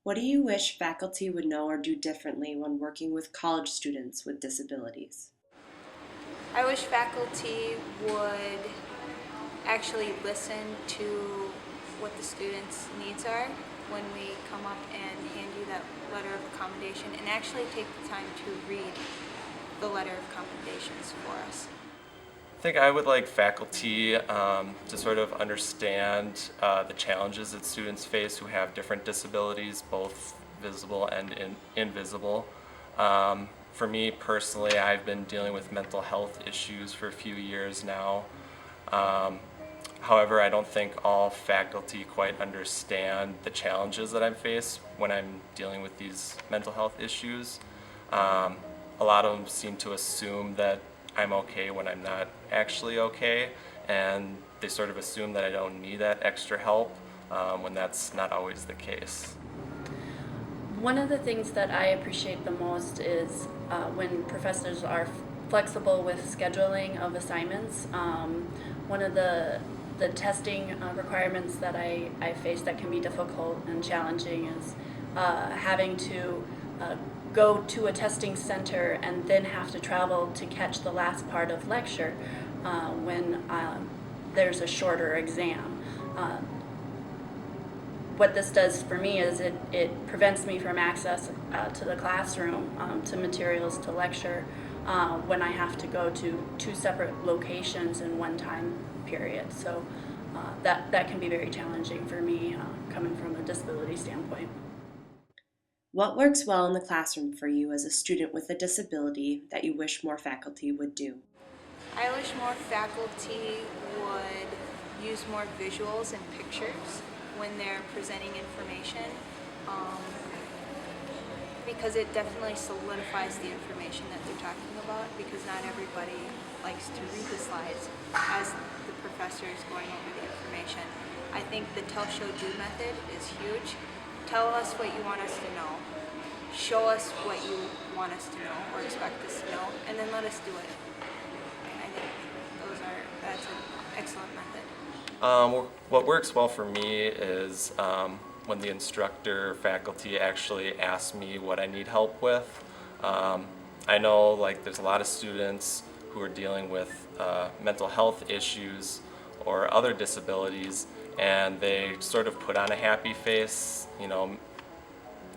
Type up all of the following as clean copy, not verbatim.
What do you wish faculty would know or do differently when working with college students with disabilities? I wish faculty would actually listen to what the students' needs are when we come up and hand you that letter of accommodation, and actually take the time to read the letter of accommodations for us. I think I would like faculty to sort of understand the challenges that students face who have different disabilities, both visible and invisible. For me personally, I've been dealing with mental health issues for a few years now. Um, However, I don't think all faculty quite understand the challenges that I face when I'm dealing with these mental health issues. Um, a lot of them seem to assume that I'm okay when I'm not actually okay, and they sort of assume that I don't need that extra help when that's not always the case. One of the things that I appreciate the most is when professors are flexible with scheduling of assignments. One of the testing requirements that I face that can be difficult and challenging is having to go to a testing center and then have to travel to catch the last part of lecture when there's a shorter exam. What this does for me is it prevents me from access to the classroom, to materials, to lecture, when I have to go to two separate locations in one time period. So that can be very challenging for me coming from a disability standpoint. What works well in the classroom for you as a student with a disability that you wish more faculty would do? I wish more faculty would use more visuals and pictures when they're presenting information, um, because it definitely solidifies the information that they're talking about, because not everybody likes to read the slides as the professor is going over the information. I think the tell, show, do method is huge. Tell us what you want us to know. Show us what you want us to know or expect us to know, and then let us do it. I think that's an excellent method. What works well for me is when the instructor faculty actually asks me what I need help with. I know there's a lot of students who are dealing with mental health issues or other disabilities, and they sort of put on a happy face,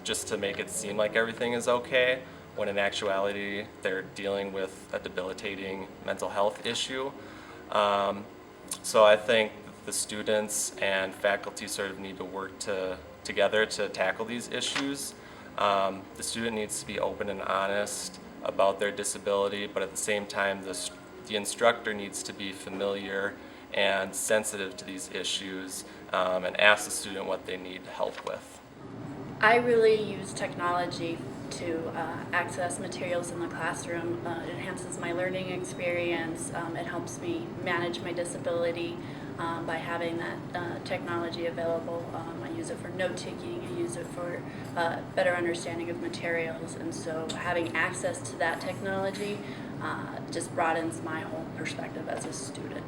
just to make it seem like everything is okay, when in actuality they're dealing with a debilitating mental health issue. So I think the students and faculty sort of need to work together to tackle these issues. The student needs to be open and honest about their disability, but at the same time the instructor needs to be familiar and sensitive to these issues, and ask the student what they need help with. I really use technology to access materials in the classroom. It enhances my learning experience. It helps me manage my disability by having that technology available. I use it for note-taking. I use it for better understanding of materials. And so having access to that technology just broadens my whole perspective as a student.